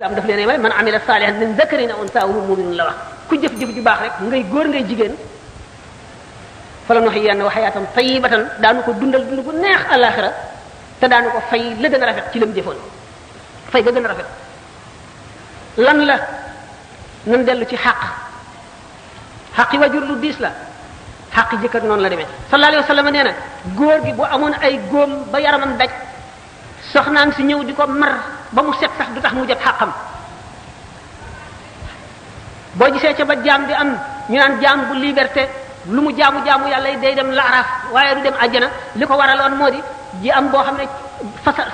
am daf leen yemale man amila salihan min zakarin aw unsa wa huwa mu'minun la wax ku jëf-jëf ju baax rek ngay góor ngay jigéen fa la nuhyiyannahu hayatan tayyibatan daanu ko dundal dund gu neex alaxira te daanu ko fay la gën a rafet ci lam jëfoon fay ga gën a rafet lan la nan dellu ci xaqi wajur lu diis la xaqi jëkkër noonu la demee sallallahu alayhi wa sallam nee na góor gi bu amoon ay góom ba yaramam daj soxnaam si ñëw di ko mar ba mu set sax du tax mu jot xaqam boo gisee ca ba jaam di am ñu naan jaam bu liberté lu mu jaamu yàlla yi day dem laaraaf waaye du dem àjjana li ko waraloon moo di ji am boo xam ne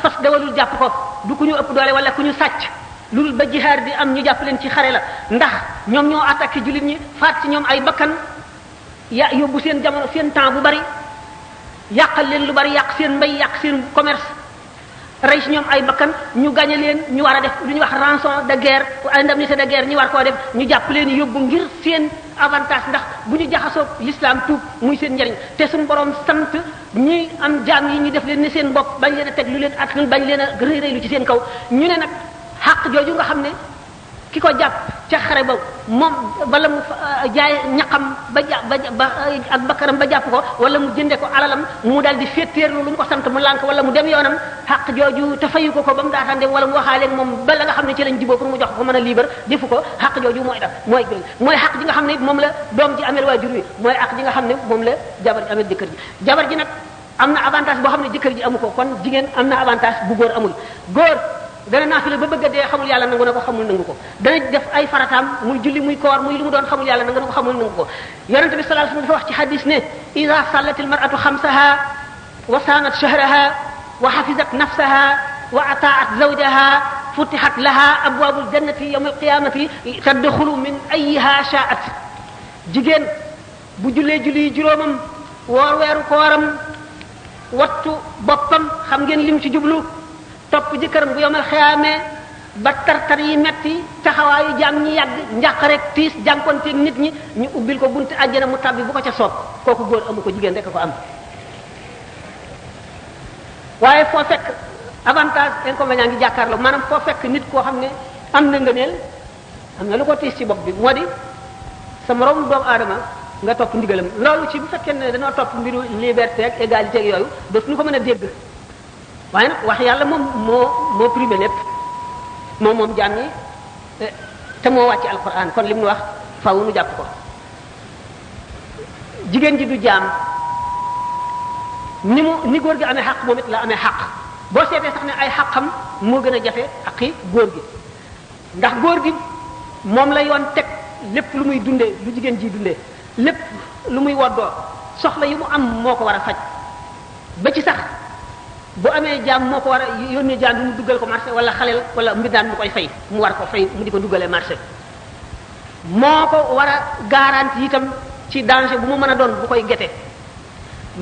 fas dawalul jàpp ko du ku ñu ëpp doole wala ku ñu sàcc loolu ba jihaar di am ñu jàpp leen ci xare la ndax ñoom ñoo attaqué jullit ñi faat ci ñoom ay bakkan yóbbu seen jamono seen temps bu bari yàqal leen lu bari yàq seen mbay yàq seen commerce rey si ñoom ay bakkan ñu gañe leen ñu war a def lu ñuy wax rançon de guerre indemnité de guerre ñu war koo def ñu jàpp leen yóbbu ngir seen avantage ndax bu ñu jaxasoo l'islam tuub muy seen njariñ te suñu borom sant ñi am jaam yi ñu def leen ne seen bopp bañ leen a teg lu leen at bañ leen a rëy rëy lu ci seen kaw ñu ne nag xaq jooju nga xam ne ki ko jàpp ca xare ba moom wala mu jaay ñaqam ba ak bakkaram ba jàpp ko wala mu jënde ko alalam mu dal di féetéerlu lu mu ko sant mu lànk wala mu dem yoonam xaq jooju te fayu ko ba mu daataan dem wala mu waxaaleeg moom ba la nga xam ne ci lañ jiboo pour mu jox ko mën a libre defu ko xaq jooju mooy xaq ji nga xam ne moom la doom ji amel waajur wi mooy xaq ji nga xam ne moom la jabar ji amel jëkkër ji jabar ji nag am na avantage boo xam ne jëkkër ji amu ko kon jigéen am na avantage bu góor amul góor dana naafila ba bëgg a dee xamul yàlla nangu na ko xamul nangu ko dana def ay farataam muy julli muy koor muy lu mu doon xamul yàlla nangu na ko xamul nangu ko yonente bi sallallahu alayhi wasallam dafa wax ci hadis ne ida sallatil mar'atu xamsaha wa saanat shahraha wa hafizat nafsaha wa ata'at zawjaha futihat laha abwabul jannati yawm alqiyamati tadkhulu min ayyiha sha'at jigéen bu jullee julli juróomam woor weeru kooram wattu boppam xam ngeen lim ci jublu topp jëkkëram bu yomal xiyaamee ba tartar yi metti taxawaayu jaam ñi yàgg njàq rek tiis jànkonteeg nit ñi ñu ubbil ko buntu àjjana mu tabbi bu ko ca soob kooku góor amu ko jigéen rek a ko am waaye foo fekk avantage inconvénient ngi jàkkaarloo maanaam foo fekk nit koo xam ne am na ngëneel am na lu ko tiis ci bopp bi moo di sa moroom doomu aadama nga topp ndigalam loolu ci bu fekkee ne dañoo topp mbiru liberté ak égalité ak yooyu dootuñu ko mën a dégg waaye nag wax yàlla moom moo primé lépp moom jaam ñi te moo wàcc alquran kon li mu wax faaw nu jàpp ko jigéen ji du jaam ni góor gi amee xaq moom it la amee xaq boo seetee sax ne ay xaqam moo gën a jafe xaqi góor gi ndax góor gi moom la yoon teg lépp lu muy dundee lu jigéen ji dundee lépp lu muy woddoo soxla yi mu am moo ko war a faj ba ci sax bu amee jaam moo ko war a yónnee jaam bi mu duggal ko marché wala xaleel wala mbindaan mu koy fay mu war ko fay mu di ko duggalee marché moo ko war a garantie itam ci danger bu mu mën a doon bu koy gete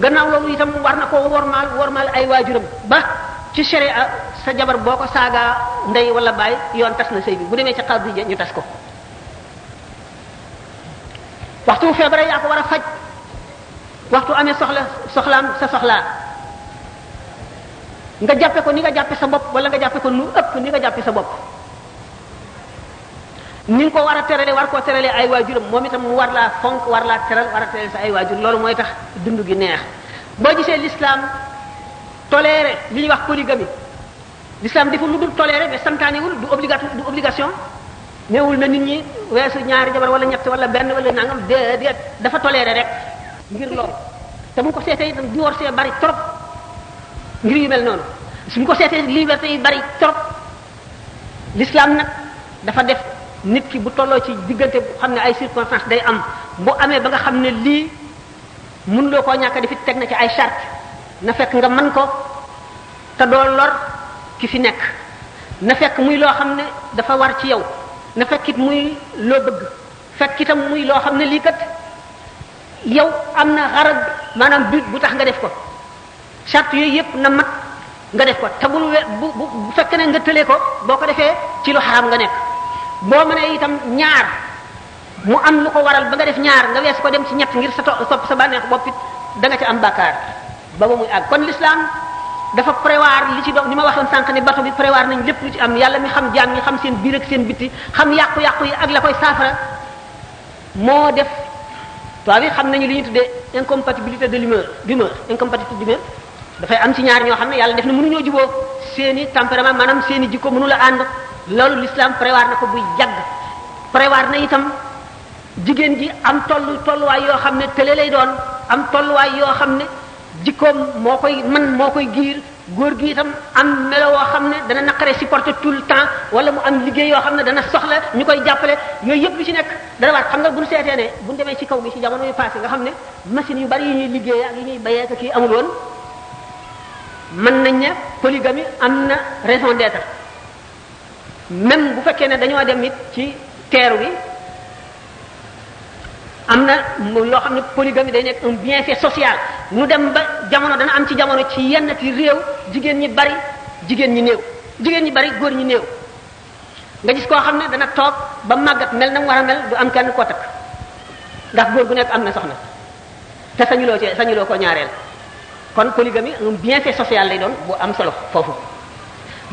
gannaaw loolu itam war na koo wormaal ay waajuram ba ci sharia sa jabar boo ko saagaa ndey wala baay yoon tas na sëy bi bu demee ca xaw bi ñu tas ko waxtu feebare yaa ko war a faj waxtu amee soxlaam sa soxlaa nga jàppe ko ni nga jàppe sa bopp wala nga jàppe ko nu ëpp ni nga jàppe sa bopp ni nga ko war a terale war koo terale ay waajuram moom itam mu war laa fonk war laa teral war a terale sa ay waajur loolu mooy tax dund gi neex boo gisee l'islam toléré li ñuy wax polygamie l'islam deful lu dul toléré mais santaanewul du obligation néewul na nit ñi weesu ñaari jabar wala ñett wala benn wala nangam déedéet dafa toléré rek ngir loolu te bu ko seetee itam divorce bari trop ngir yu mel noonu suñ ko seetee liberté yi bari trop l'islam nag dafa def nit ki bu tolloo ci diggante bu xam ne ay circonstances day am bu amee ba nga xam ne lii mënuloo koo ñàkk defit teg na ci ay charte na fekk nga mën ko te doo lor ki fi nekk na fekk muy loo xam ne dafa war ci yow na fekk it muy loo bëgg fekk itam muy loo xam ne lii kat yow am na xarab maanaam but bu tax nga def ko charte yooyu yëpp na mat nga def ko te bu fekkee ne nga tëlee ko boo ko defee ci lu xaraam nga nekk boo mënee itam ñaar mu am lu ko waral ba nga def ñaar nga wees ko dem ci ñett ngir sopp sa bànneex bopp it da nga ci am bàkkaar ba muy àgg kon l'islam dafa prévoir li ci doom ni ma waxoon sànq ne bato bi prévoir nañ lépp lu ci am yàlla mi xam jaam ñi xam seen biir ak seen bitti xam yàqu-yàqu yi ak la koy saafara moo def tubaab yi xam nañu li ñu tuddee incompatibilité de d'humeur incompatibilité d'humeur dafay am ci ñaar ñoo xam ne yàlla def na mënuñoo juboo seeni tempérament maanaam seeni jikko mënu la ànd loolu l'islam prévoir na ko buy jagg prévoir na itam jigéen ji am tolluwaay yoo xam ne tële lay doon am tolluwaay yoo xam ne jikkoom moo koy giir góor gi itam am melo woo xam ne dana naqare supporter tout le temps wala mu am liggéey yoo xam ne dana soxla ñu koy jàppale yooyu yëpp lu ci nekk dana waat xam nga bu ñu seetee ne bu ñu demee ci kaw gi ci jamono yu passé nga xam ne machines yu bari yi ñuy liggéey ak yi ñuy bayee ak kii amul woon mën nañ ne polygamie am na raison d'être même bu fekkee ne dañoo dem it ci teeru bi am na loo xam ne polygamie day nekk un bienfait social ñu dem ba jamono dana am ci jamono ci yenn ci réew jigéen ñi bari jigéen ñi néew jigéen ñi bari góor ñi néew nga gis koo xam ne dana toog ba màggat mel na mu war a mel du am kenn koo takk ndax góor gu nekk am na soxna te sañuloo ko ñaareel kon polygamie un bienfait social lay doon bu am solo foofu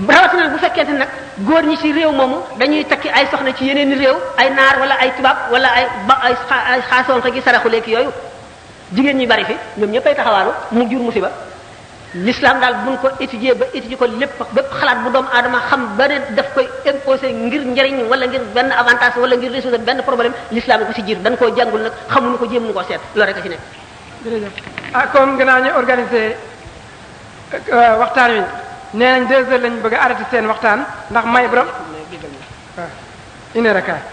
rawatina bu fekkente nag góor ñi ci réew moomu dañuy takki ay soxna ci yeneen réew ay naar wala ay tubaab wala ay xaasoonte gi saraxuleeki yooyu jigéen ñi bari fi ñoom ñëppay taxawaalu mu jur musiba l'islam daal buñ ko étudier ba étudier ko lépp xalaat bu doomu aadama xam ba ne daf koy imposer ngir njariñ wala ngir benn avantage wala ngir résoudre benn problème l'islam ko ci jiir dañ koo jàngul nag xamuñu ko jéemuñu koo seet loolu rek a ci nekk. jërëjëf kon gannaaw ñu organiser waxtaan wi nee nañ 2 heures lañ bëgg a arrêté seen waxtaan ndax may borom waaw une heure quart.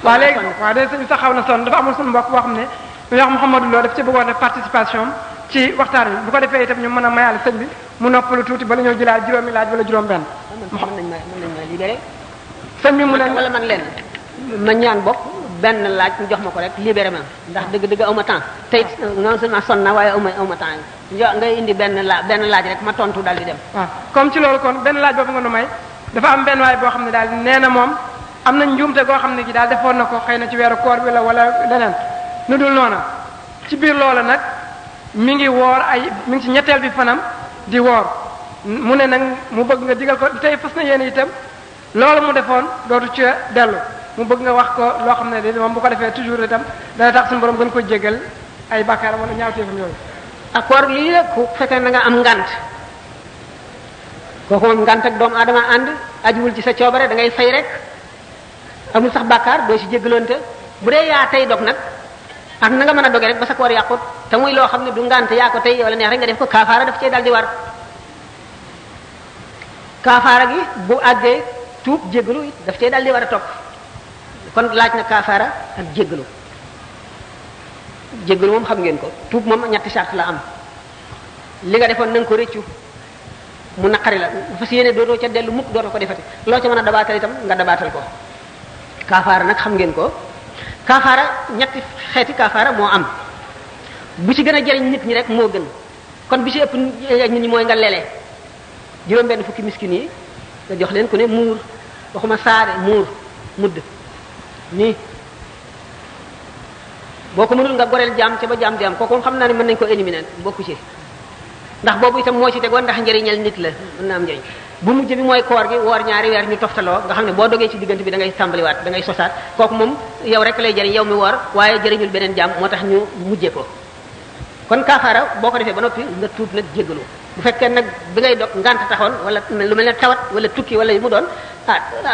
waaw léegi waaw de sëñ sax xaw na sonn dafa amul suñu mbokk boo xam ne ñu wax Mouhamadou Lo daf ci bëggoon def participation ci waxtaan wi bu ko defee itam ñu mën a mayaale sëñ bi mu noppalu tuuti bala ñëw jëlaat juróomi laaj wala juróom-benn. mën nañ ma libéré. sëñ bi mu ne wala man leen ma ñaan bokk benn laaj ñu jox ma ko rek libéré ma ndax dëgg-dëgg aw ma temps tey non seulement sonn na waaye aw ma temps ngay indi benn laaj rek ma tontu daal di dem. waaw comme ci loolu kon benn laaj boobu nga nu may dafa am benn waay boo xam ne daal nee na moom am na njuumte goo xam ne gi daal defoon na ko xëy na ci weeru koor bi la wala leneen nu dul noona ci biir loola nag mi ngi ci ñetteel bi fanam di woor mu ne nag mu bëgg nga digal ko tey fas na yéen itam loolu mu defoon dootu ci dellu mu bëgg nga wax ko loo xam ne de moom bu ko defee toujours itam dana tax suñu borom gën ko jéggal ay bàkkaaram wala ñaawteefam yooyu. accord lii la ku fekkee na nga am ngant kooku moom ngant ak doomu aadama ànd ajuwul ci sa coobare da ngay fay rek amul sax bàkkaar doo ci jéggaloonte bu dee yaa tey dog nag ak na nga mën a doge rek ba sa koor yàqut te muy loo xam ne du ngant yaa ko tey wala neex rek nga def ko kaafaara daf cee daal di war kaafaara gi bu àggee tuub jéggalu it daf cee daal di war a topp kon laaj na kaafaara ak jéggalu jéggalu moom xam ngeen ko tuub moom ñetti charte la am li nga defoon na nga ko rëccu mu naqari la fas yéene dootoo ca dellu mukk dootoo ko defati loo ca mën a dabaatal itam nga dabaatal ko kaafaara nag xam ngeen ko kaafaara ñetti xeeti kaafaara moo am bu ci gën a jëriñ nit ñi rek moo gën kon bi ci ëpp nit ñi mooy nga lele juróom-benn fukki miskin yi nga jox leen ku ne muur waxuma saare muur mudd nii boo ko mënul nga goreel jaam ca ba jaam di am kooku xam naa ne mën nañu ko éliminer bokku ci ndax boobu itam moo ci tegoon ndax njëriñal nit la mën na am njëriñ bu mujj bi mooy koor gi woor ñaari weer ñu toftaloo nga xam ne boo dogee ci diggante bi da ngay tàmbaliwaat da ngay sosaat kooku moom yow rek lay jëriñ yow mi woor waaye jëriñul beneen jaam moo tax ñu mujjee ko kon kaafaara boo ko defee ba noppi nga tuub nag jéggalu bu fekkee nag bi ngay dog ngant taxoon wala lu mel ne tawat wala tukki wala yu mu doon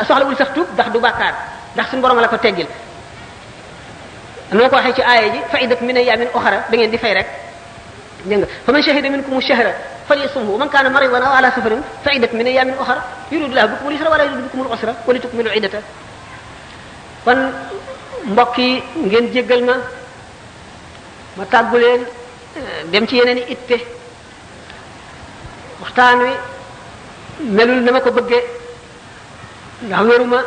soxlawul sax tuub ndax du bàkkaar ndax suñu borom la ko teggil noo ko waxee ci aaya ji fa'idat min ayyamin ukhra da ngeen di fay rek dégg nga fa man shahida minkum ash-shahra falyasumhu wa man kana maridan aw ala safarin fa'idat min ayyamin ukhra yuridu Allahu bikum al-yusra wa la yuridu bikum al-usra wa litukmilu iddata kon mbokk yi ngeen jéggal ma tàggu leen dem ci yeneen i itte waxtaan wi melul na ma ko bëggee ndax wéruma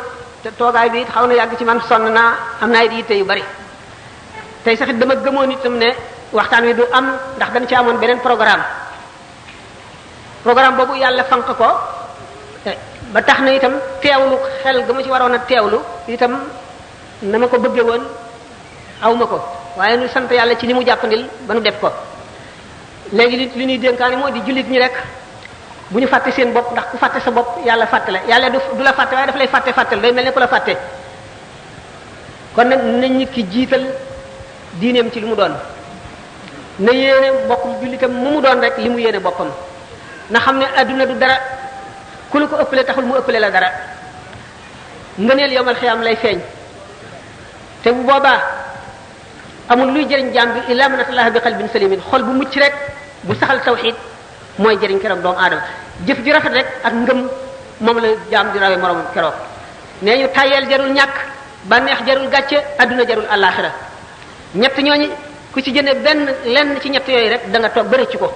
te toogaay bi it xaw na yàgg ci man sonn naa am naa it yitte yu bari tey sax it dama gëmoon itam ne waxtaan wi du am ndax dañ ci amoon beneen programme boobu yàlla fanq ko ba tax na itam teewlu xel ga ma ci waroon a teewlu itam na ma ko bëggee woon aw ma ko waaye nu sant yàlla ci li mu jàppandil ba nu def ko léegi li ñuy dénkaani moo di jullit ñi rek bu ñu fàtte seen bopp, ndax ku fàtte sa bopp yàlla fàtte la, yàlla du la fàtte waaye daf lay fàttel day mel ne ku la fàtte. kon nag nañ nit ki jiital diineem ci li mu doon, na yéene mbokkum jullitam mu doon rek li mu yéene boppam, na xam ne adduna du dara, ku la ko ëppale taxul mu ëppale la dara, ngëneel yowmal xiyaam lay feeñ, te bu boobaa amul luy jëriñ jaam bi illa man atallaha bi qalbin salimin, xol bu mucc rek bu saxal tawxid mooy jëriñ keroog doomu aadama. jëf ju rafet rek ak ngëm moom la jaam di rawee moroomam keroog. nee ñu tayeel jarul ñàkk, bànneex jarul gàcce, adduna jarul àllaaxira. ñett ñooñu ku ci jënde lenn ci ñett yooyu rek da nga toog ba rëcc ko.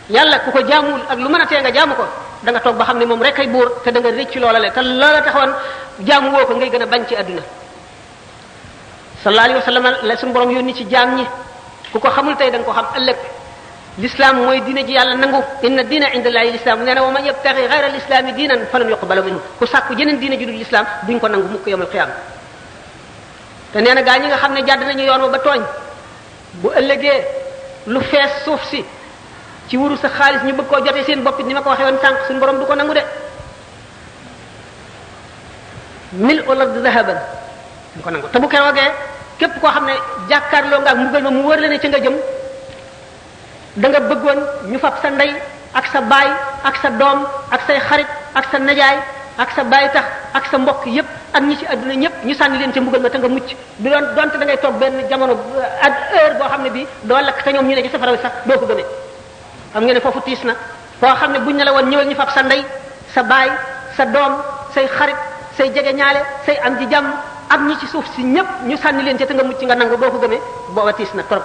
yàlla ku ko jaamuwul ak lu mën a tee nga jaamu ko da nga toog ba xam ne moom rek ay buur, te da nga rëcc loola le te loola taxawoon jaamu woo ko ngay gën a bañ ci adduna. sallallahu alayhi wa sallam la suñu borom yónni ci jaam ñi, ku ko xamul tey da nga ko xam ëllëg. l'islam mooy diine ji yàlla nangu, inna diina inda llahi l'islam, nee na wa man yabtaxi xayra l'islami diinan falan yuqbala minhu, ku sàkku jeneen diine ju dul l'islam duñ ko nangu mukk yawmal qiyaama. te nee na gaa ñi nga xam ne jàdd nañu yoon wa ba tooñ, bu ëllëgee lu fees suuf si ci wuru sa xaalis ñu bëgg koo jotee seen bopp ni ma ko waxee woon sànq, suñu borom du ko nangu de. mil'ul ardi dahaban du ko nangu, te bu keroogee képp koo xam ne jàkkaarloo nga ak mbugal ma mu wër la ne ca nga jëm, da nga bëggoon ñu fab sa ndey ak sa baay ak sa doom ak say xarit ak sa najaay ak sa baay tax ak sa mbokk yépp ak ñi ci adduna ñëpp ñu sànni leen ca mbugal ma te nga mucc, du doon donte da ngay toog benn jamono ak heure boo xam ne bii doo lakk te ñoom ñu ne ci safara wi sax doo ko gëmee. xam ngeen ne foofu tiis na, koo xam ne buñ ne la woon ñëwal ñu fab sa ndey sa baay sa doom say xarit say jege ñaale say am ji jàmm ak ñi ci suuf si ñëpp ñu sànni leen ca te nga mucc nga nangu doo ko gëmee, booba tiis na trop.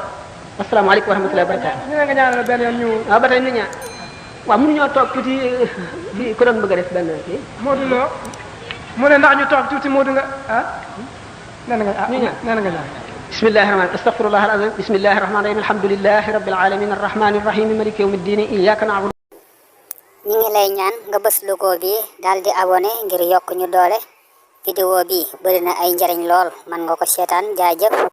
asalaamaaleykum wa rahmatullahi wa barakatuh. ñu ne nga ñaanal benn yoon ñu. waaw ba tey ñu ñaan waaw mënuñoo toog tuuti fii ku doon bëgg a def benn kii. Modou Lo mu ne ndax ñu toog tuuti Modou nga nee na nga ñu ñaan nee na nga ñaan. bismillahi rahman astaghfirullah alazim bismillahi rahmani rahim alhamdulillahi rabbil alamin arrahmani arrahim maliki yawmiddin iyyaka na'budu. ñu ngi lay ñaan nga bës logo bi daal di abonné ngir yokk ñu doole. vidéo bi bëri na ay njariñ lool, man nga ko seetaan. jaajëf.